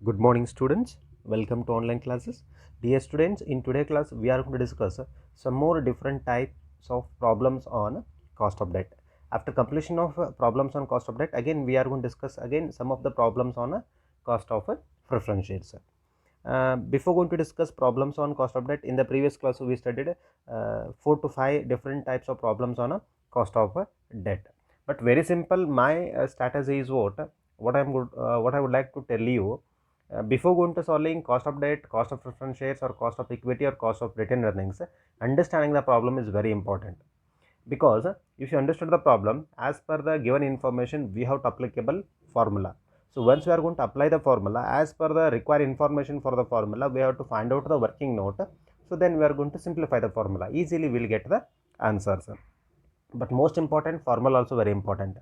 Good morning students, welcome to online classes. Dear students, in today's class we are going to discuss some more different types of problems on cost of debt. After completion of problems on cost of debt, again we are going to discuss again some of the problems on cost of preference shares. Before going to discuss problems on cost of debt, in the previous class we studied 4 to 5 different types of problems on a cost of debt. But very simple, my strategy is what I would like to tell you. Before going to solving cost of debt, cost of preference shares, or cost of equity, or cost of retained earnings, understanding the problem is very important, because if you understood the problem as per the given information, we have to applicable formula. So once we are going to apply the formula as per the required information for the formula, we have to find out the working note. So then we are going to simplify the formula, easily we will get the answers. But most important, formula also very important.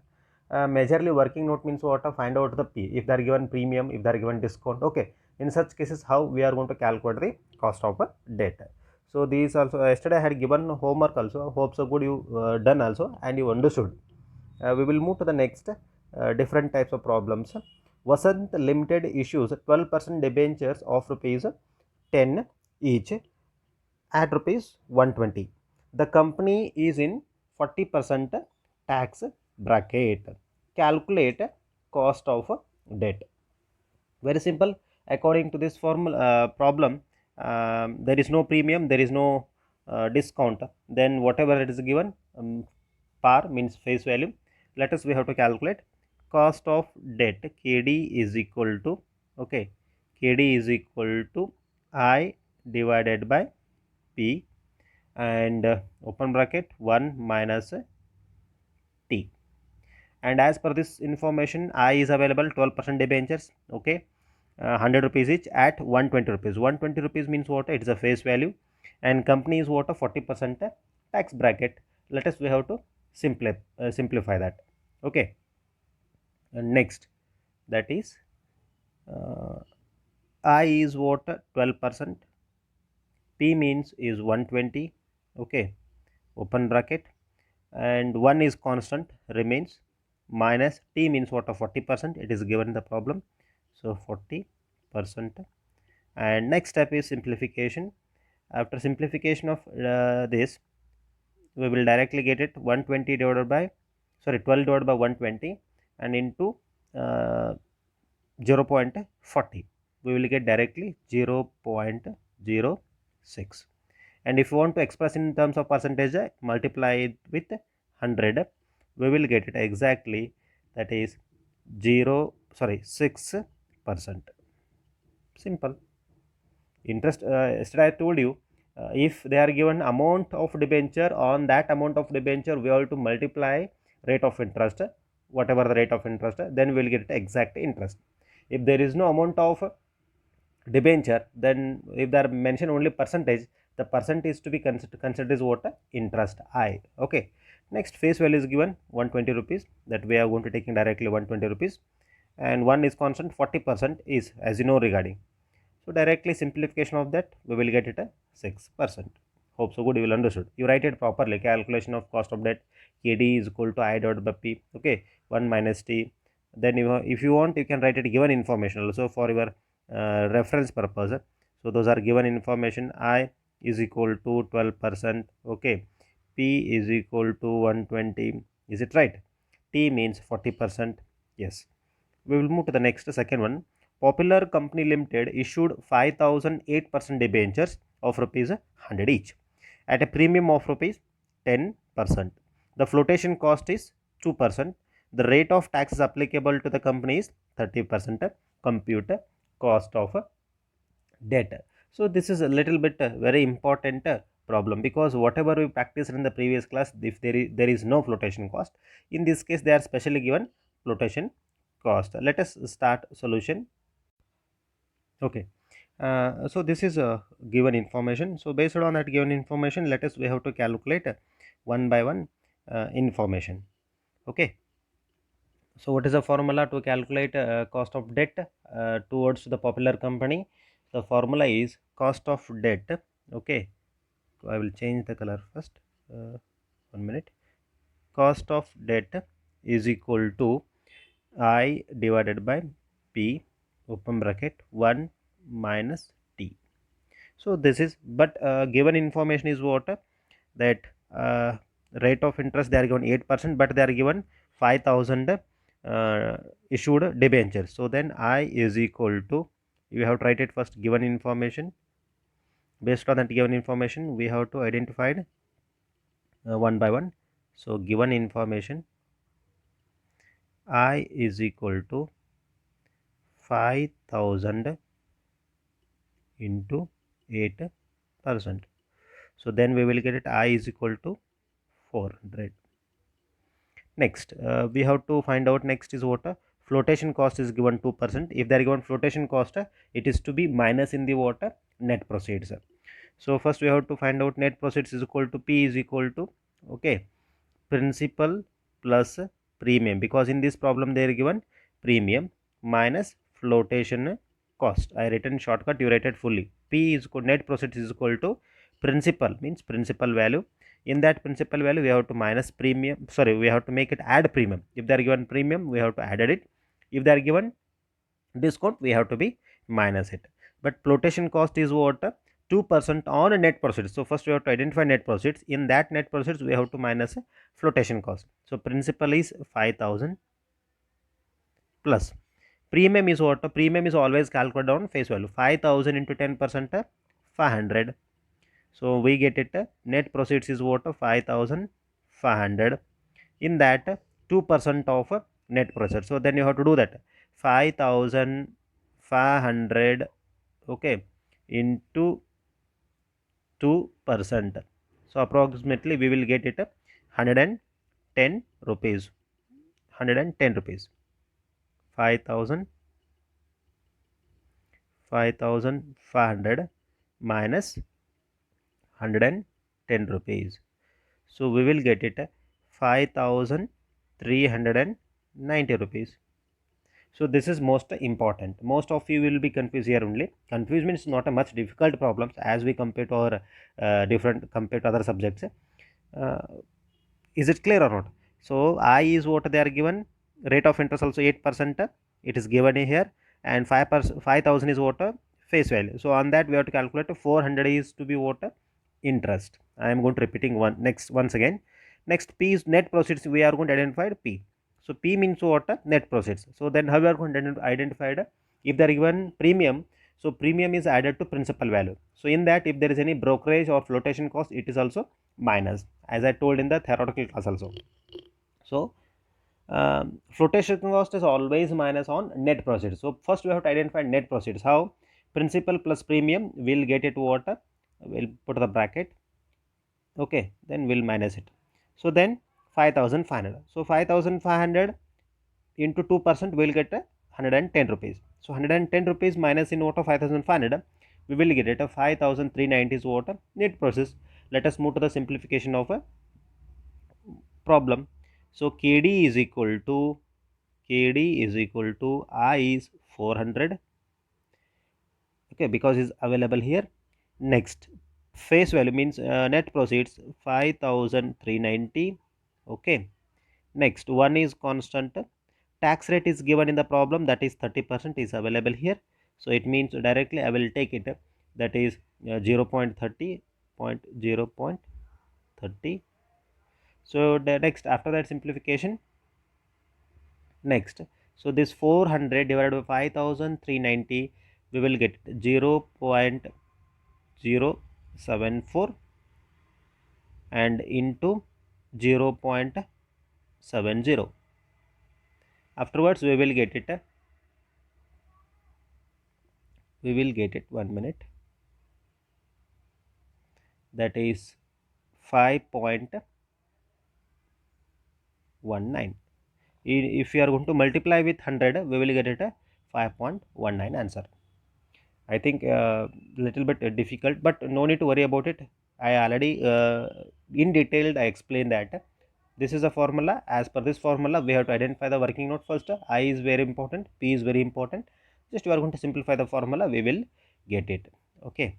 Majorly working note means what? Find out the P, if they are given premium, if they are given discount. Okay, in such cases how we are going to calculate the cost of debt. So these also, yesterday I had given homework also. Hope so good you done also and you understood. We will move to the next different types of problems. Vasant Limited issues 12% debentures of rupees 10 each at rupees 120. The company is in 40% tax bracket. Calculate cost of debt. Very simple. According to this formula problem, there is no premium, there is no discount. Then whatever it is given, par means face value. Let us, we have to calculate cost of debt. KD is equal to, okay, KD is equal to I divided by P, and open bracket 1 minus T. And as per this information, I is available 12% debentures, okay, 100 rupees each at 120 rupees. 120 rupees means what? It is a face value, and company is what? A 40% tax bracket. Let us, we have to simplify that. Okay, and next, that is uh, I is what? 12%. P means is 120. Okay, open bracket, and 1 is constant, remains, minus T means what? Of 40%, it is given in the problem. So 40%. And next step is simplification. After simplification of this, we will directly get it 120 divided by, sorry, 12 divided by 120 and into 0.40, we will get directly 0.06. And if you want to express in terms of percentage, multiply it with 100, we will get it exactly, that is 6%. Simple. Interest, yesterday I told you, if they are given amount of debenture, on that amount of debenture we have to multiply rate of interest, whatever the rate of interest, then we will get exact interest. If there is no amount of debenture, then if they are mentioned only percentage, the percent is to be considered as what? Interest I. Okay, next, face value is given 120 rupees, that we are going to taking directly 120 rupees, and 1 is constant, 40% is, as you know, regarding. So directly simplification of that, we will get it a 6%. Hope so good you will understood. You write it properly. Calculation of cost of debt, KD is equal to I dot by P. Okay, 1 minus T. Then if you want, you can write it given information also for your reference purpose. So those are given information. I is equal to 12%. Okay, P is equal to 120. Is it right? T means 40%. Yes. We will move to the next, second one. Popular Company Limited issued 5,008% debentures of rupees 100 each at a premium of rupees 10%. The flotation cost is 2%. The rate of taxes applicable to the company is 30%. Compute cost of debt. So this is a little bit very important problem, because whatever we practiced in the previous class, if there is no flotation cost, in this case they are specially given flotation cost. Let us start solution. Okay, so this is a given information. So based on that given information, let us, we have to calculate one by one information. Okay, so what is the formula to calculate cost of debt towards the Popular company? The formula is cost of debt. Okay, so I will change the color first. 1 minute. Cost of debt is equal to I divided by P open bracket 1 minus t. So this is, but given information is what, that rate of interest they are given 8%, but they are given 5,000 issued debentures. So then I is equal to, you have to write it first, given information. Based on that given information, we have to identify one by one. So given information, I is equal to 5,000 into 8%. So then we will get it, I is equal to 400. Next, we have to find out next is what, flotation cost is given 2%. If they are given flotation cost, it is to be minus in the what, net proceeds. So first we have to find out net proceeds is equal to P is equal to, okay, principal plus premium, because in this problem they are given premium minus flotation cost. I written shortcut, you write it fully. P is equal, net proceeds is equal to principal, means principal value. In that principal value we have to minus premium, sorry, we have to make it add premium. If they are given premium, we have to add it. If they are given discount, we have to be minus it. But flotation cost is what, 2% on net proceeds. So first we have to identify net proceeds. In that net proceeds we have to minus flotation cost. So principal is 5,000 plus premium is what, premium is always calculated on face value. 5,000 into 10%, 500. So we get it, net proceeds is what, 5,500. In that 2% of net proceeds. So then you have to do that, 5,500, okay, into 2%. So approximately we will get it 110 rupees. 110 rupees. 5,500 minus 110 rupees. So we will get it 5,390 rupees. So this is most important. Most of you will be confused here only. Confused means not a much difficult problems as we compare to our different compared to other subjects. Is it clear or not? So I is what they are given, rate of interest also 8%, it is given here, and 5,000 is what, face value. So on that we have to calculate 400 is to be what, interest. I am going to repeating once again. Next, P is net proceeds. We are going to identify P. So P means what, net proceeds. So then how we are going to identify if they are given premium, so premium is added to principal value. So in that, if there is any brokerage or flotation cost, it is also minus, as I told in the theoretical class also. So flotation cost is always minus on net proceeds. So first we have to identify net proceeds. How? Principal plus premium, we'll get it what, we'll put the bracket, okay, then we'll minus it. So then 5,500. So 5,500 into 2%, we'll get 110 rupees. So 110 rupees minus in what of 5,500, we will get it a 5,390 is what, net process. Let us move to the simplification of a problem. So KD is equal to I is 400, okay, because is available here. Next, face value means net proceeds 5,390, okay. Next, one is constant. Tax rate is given in the problem, that is 30% is available here. So it means directly I will take it, that is 0.30. So the next, after that simplification, next, so this 400 divided by 5,390, we will get 0.074 and into 0.70. Afterwards we will get it, 1 minute, that is 5.19. If you are going to multiply with 100, we will get it a 5.19 answer. I think little bit difficult, but no need to worry about it. I already in detail I explained that this is a formula. As per this formula, we have to identify the working note first. I is very important, P is very important. Just you are going to simplify the formula, we will get it, okay.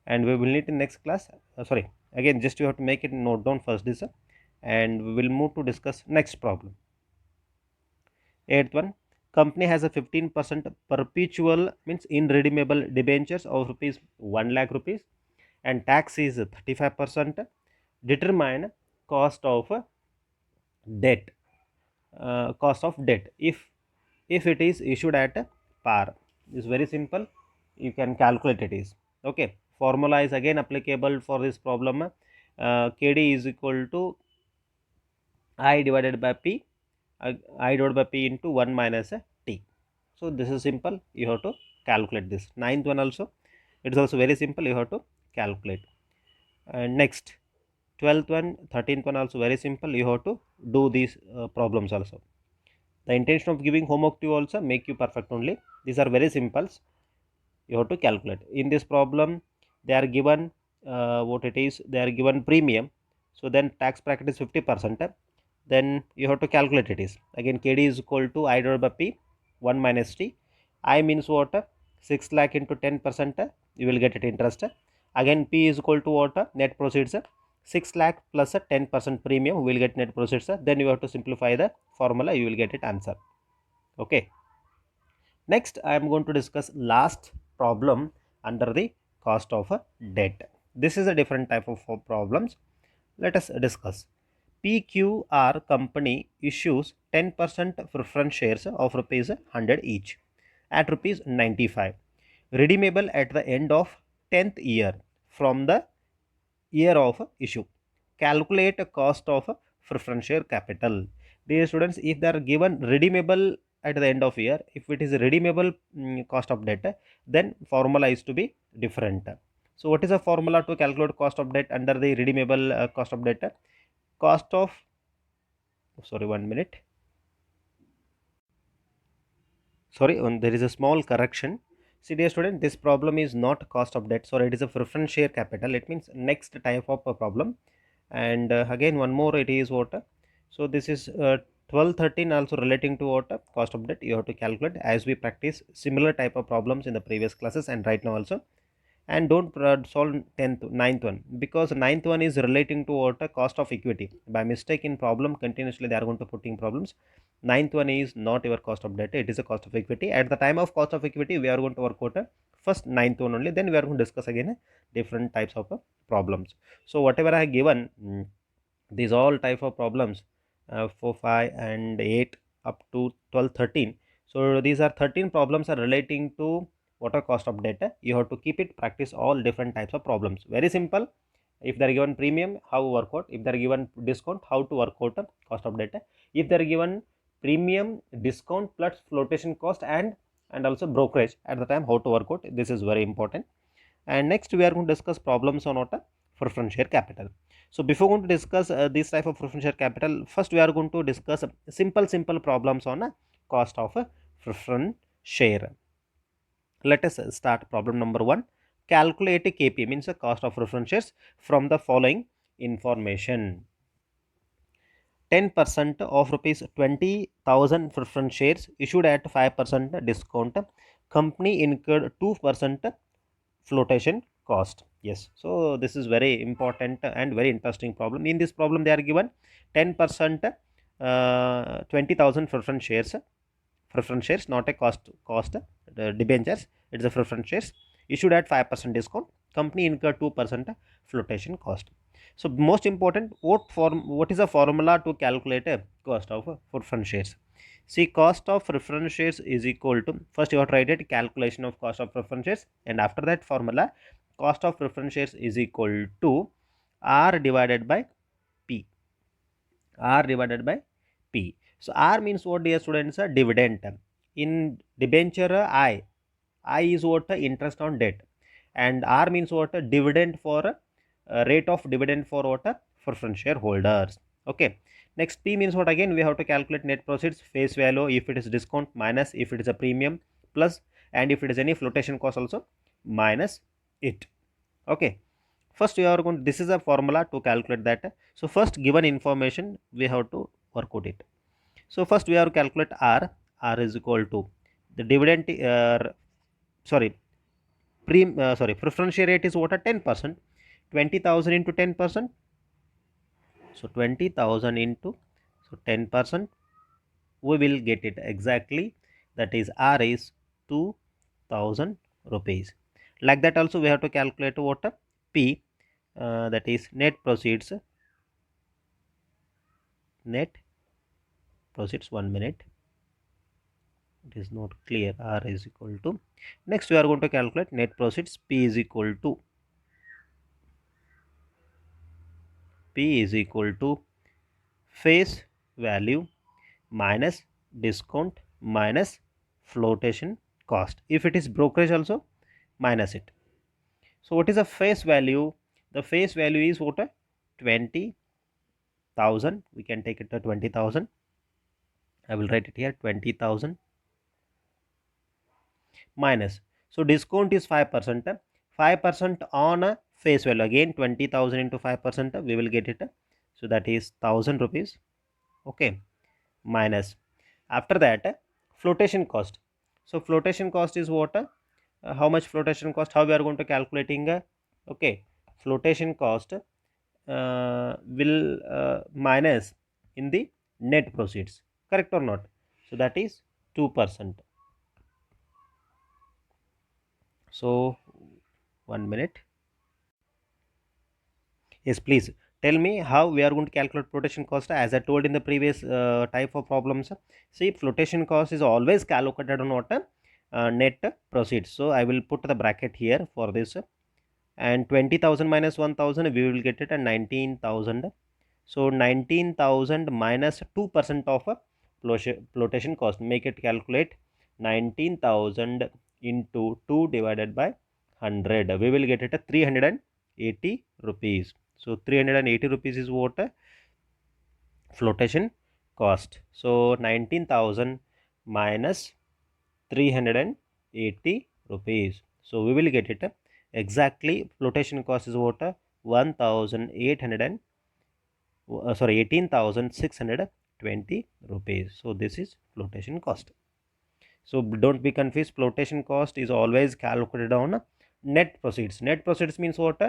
And we will need in next class, sorry, again just you have to make it note down first this, and we will move to discuss next problem. Eighth one, company has a 15% perpetual means irredeemable debentures of rupees 1 lakh rupees and tax is 35%. Determine cost of debt, cost of debt if it is issued at par. It's very simple, you can calculate it is okay. Formula is again applicable for this problem. KD is equal to I divided by P, I divided by P into 1 minus T. So this is simple, you have to calculate this. Ninth one also, it is also very simple, you have to calculate. And next 12th one, 13th one also very simple, you have to do these problems also. The intention of giving homework to you also make you perfect only. These are very simple, you have to calculate. In this problem they are given what it is, they are given premium, so then tax bracket is 50%. Then you have to calculate it is again KD is equal to I divided by P 1 minus T. I means what, 6 lakh into 10%, you will get it interest. Again P is equal to what, net proceeds, 6 lakh plus a 10% premium, we will get net proceeds. Then you have to simplify the formula, you will get it answer. Okay. Next I am going to discuss last problem under the cost of a debt. This is a different type of problems. Let us discuss. PQR company issues 10% preference shares of rupees 100 each at rupees 95, redeemable at the end of 10th year from the year of issue. Calculate a cost of preference share capital. Dear students, if they are given redeemable at the end of year, if it is a redeemable cost of debt, then formula is to be different. So what is the formula to calculate cost of debt under the redeemable cost of debt? Cost of, sorry, 1 minute, sorry, there is a small correction. See dear student, this problem is not cost of debt, sorry, it is a preference share capital. It means next type of a problem. And again one more, it is what, so this is 12 13 also relating to what, cost of debt. You have to calculate as we practice similar type of problems in the previous classes and right now also. And don't solve 10th 9th one, because 9th one is relating to what, cost of equity. By mistake in problem continuously they are going to putting problems. 9th one is not your cost of debt, it is a cost of equity. At the time of cost of equity we are going to work out first 9th one only, then we are going to discuss again different types of problems. So whatever I have given, these all type of problems, 4 5 and 8 up to 12 13. So these are 13 problems are relating to what are cost of debt. You have to keep it, practice all different types of problems. Very simple. If they are given premium, how to work out. If they are given discount, how to work out cost of debt. If they are given premium, discount plus flotation cost and also brokerage at the time, how to work out. This is very important. And next we are going to discuss problems on what, preference share capital. So before going to discuss this type of preference share capital, first we are going to discuss simple problems on cost of preference share. Let us start problem number 1. Calculate KP, means the cost of preference shares, from the following information. 10% of rupees 20,000 preference shares issued at 5% discount. Company incurred 2% flotation cost. Yes, so this is very important and very interesting problem. In this problem they are given 10% 20,000 preference shares, not a cost debentures, it is a preference shares issued at 5% discount. Company incurred 2% flotation cost. So most important, what is the formula to calculate a cost of preference shares? See, cost of preference shares is equal to, first you have to write it, calculation of cost of preference shares, and after that formula, cost of preference shares is equal to R divided by P. R divided by P. So R means what, dear students? Dividend. In debenture I is what, interest on debt, and R means what, dividend for rate of dividend for what, preference shareholders. Okay. Next P means what, again we have to calculate net proceeds, face value, if it is discount minus if it is a premium plus, and if it is any flotation cost also minus it. Okay. First we are going, this is a formula to calculate that. So first given information we have to work out it. So first we have to calculate R. R is equal to the dividend preference share rate is what, 10%. 20,000 into 10%. So 20,000 into 10%, we will get it exactly that is R is 2000 rupees. Like that also we have to calculate what P, that is net proceeds. 1 minute, it is not clear. R is equal to, next we are going to calculate net proceeds. P is equal to face value minus discount minus flotation cost. If it is brokerage also, minus it. So what is the face value? The face value is what? 20,000. We can take it to 20,000. I will write it here, 20,000 minus. So discount is 5%. 5% on a face value. Again 20,000 into 5%, we will get it. So that is 1,000 rupees. Okay. Minus. After that, flotation cost. So flotation cost is what? How much flotation cost? How we are going to calculating? Okay. Flotation cost will minus in the net proceeds. Correct or not? So that is 2%. So 1 minute. Yes, please tell me how we are going to calculate flotation cost. As I told in the previous type of problems, see, flotation cost is always calculated on what? Net proceeds. So I will put the bracket here for this, and 20,000 minus 1,000, we will get it at 19,000. So 19,000 minus 2% of flotation cost, make it calculate 19,000 into 2 divided by 100. We will get it at 380 rupees. So 380 rupees is what? Flotation cost. So 19,000 minus 380 rupees. So we will get it exactly. Flotation cost is what? 18,620 rupees. So this is flotation cost. So don't be confused. Flotation cost is always calculated on net proceeds. Net proceeds means what?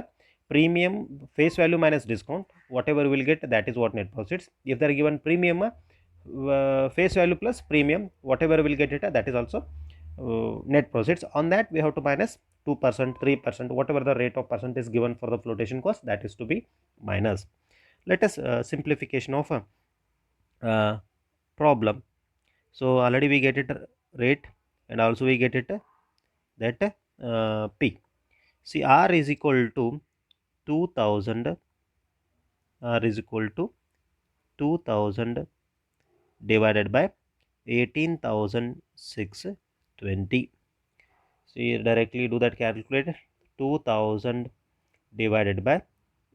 Premium face value minus discount. Whatever we will get, that is what net proceeds. If they are given premium face value plus premium, whatever we will get it, that is also net proceeds. On that we have to minus 2%, 3%, whatever the rate of percent is given for the flotation cost, that is to be minus. Let us simplification of a problem. So already we get it rate, and also we get it that P. See, R is equal to 2,000. R is equal to 2,000 divided by 18,620. See, directly do that calculator. 2,000 divided by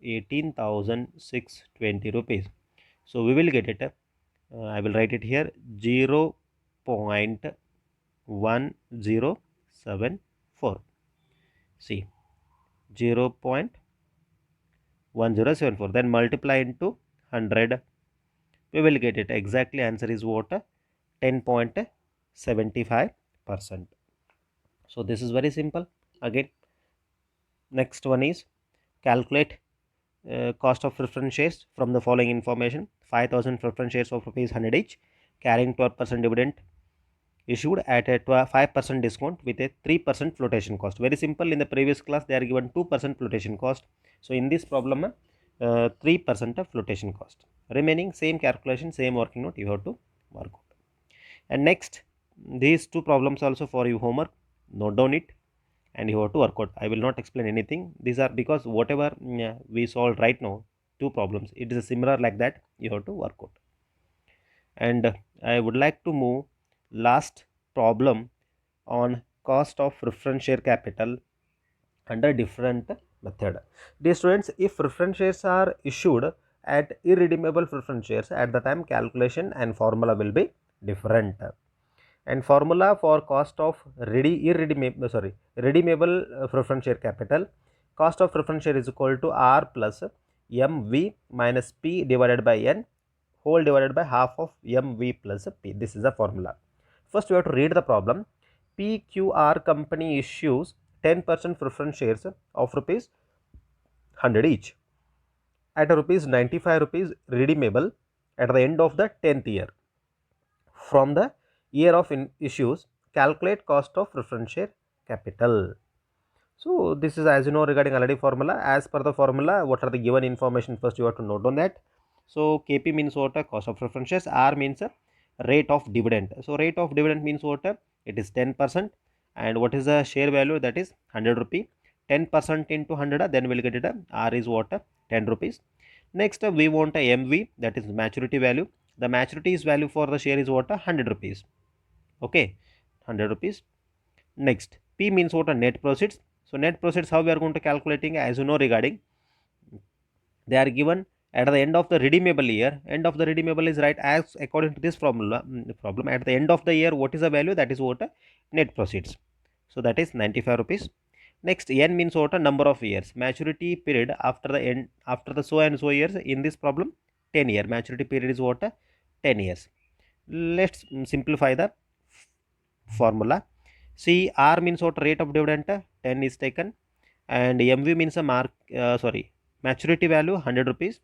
18,620 rupees. So we will get it. I will write it here, 0.1074. See, 0.1074. Then multiply into 100. We will get it. Exactly answer is what? 10.75%. So this is very simple. Again, next one is calculate cost of preference shares from the following information. 5,000 preference shares of rupees 100 each, carrying 12% dividend, issued at a 5% discount with a 3% flotation cost. Very simple. In the previous class they are given 2% flotation cost. So in this problem 3% of flotation cost. Remaining same calculation, same working note you have to work out. And next, these two problems also for you homework. Note down it and you have to work out. I will not explain anything. These are because whatever we solved right now, two problems, it is similar like that, you have to work out. And I would like to move last problem on cost of preference share capital under different method. Dear students, if preference shares are issued at irredeemable preference shares, at the time calculation and formula will be different. And formula for cost of redeemable preference share capital, cost of preference share is equal to R plus MV minus P divided by N whole divided by half of MV plus P. This is the formula. First we have to read the problem. PQR company issues 10% preference shares of rupees 100 each at a rupees 95 rupees redeemable at the end of the 10th year from the year of issues, calculate cost of preference share capital. So this is, as you know, regarding already formula. As per the formula, what are the given information? First you have to note on that. So KP means what? Cost of preference shares. R means rate of dividend. So rate of dividend means what? It is 10%. And what is the share value? That is 100 rupee. 10% into 100, then we'll get it. R is what? 10 rupees. Next we want a MV, that is maturity value. The maturity is value for the share is what? 100 rupees. Okay, 100 rupees. Next, P means what? Net proceeds. So net proceeds, how we are going to calculating? As you know, regarding they are given at the end of the redeemable year. End of the redeemable is right as according to this formula. Problem at the end of the year, what is the value? That is what? Net proceeds. So that is 95 rupees. Next, N means what? Number of years. Maturity period after the end, after the so and so years in this problem, 10 year. Maturity period is what? 10 years. Let's simplify the formula. See, R means what? Rate of dividend 10 is taken, and MV means a maturity value 100 rupees,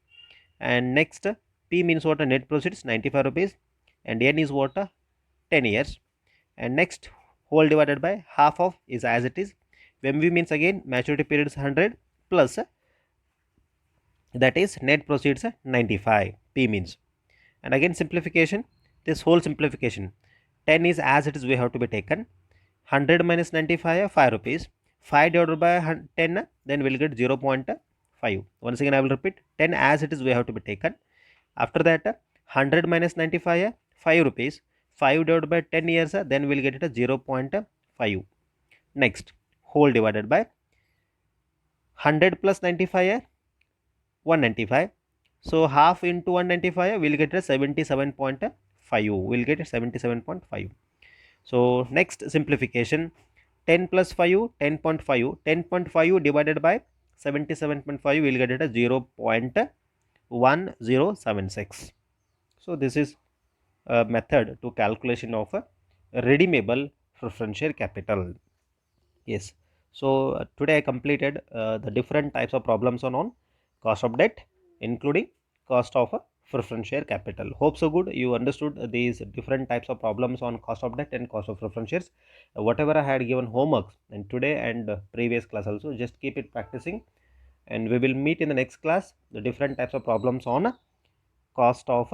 and next P means what? Net proceeds 95 rupees, and N is what? 10 years, and next whole divided by half of is as it is. MV means again maturity period is 100 plus that is net proceeds 95. P means, and again simplification, this whole simplification, 10 is as it is, we have to be taken. 100 minus 95, 5 rupees. 5 divided by 10, then we'll get 0.5. Once again I will repeat, 10 as it is we have to be taken. After that 100 minus 95, 5 rupees. 5 divided by 10 years, then we'll get it a 0.5. Next, whole divided by 100 plus 95, 195. So half into 195, we'll get a 77.5. We'll get a 77.5. So next simplification, 10 plus 5, 10.5. 10.5 divided by 77.5, we'll get it as 0.1076. So this is a method to calculation of a redeemable preference share capital. Yes. So today I completed the different types of problems on cost of debt, including cost of a preference share capital. Hope so good you understood these different types of problems on cost of debt and cost of preference shares. Whatever I had given homework and today and previous class also, just keep it practicing, and we will meet in the next class the different types of problems on cost of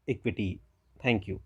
equity. Thank you.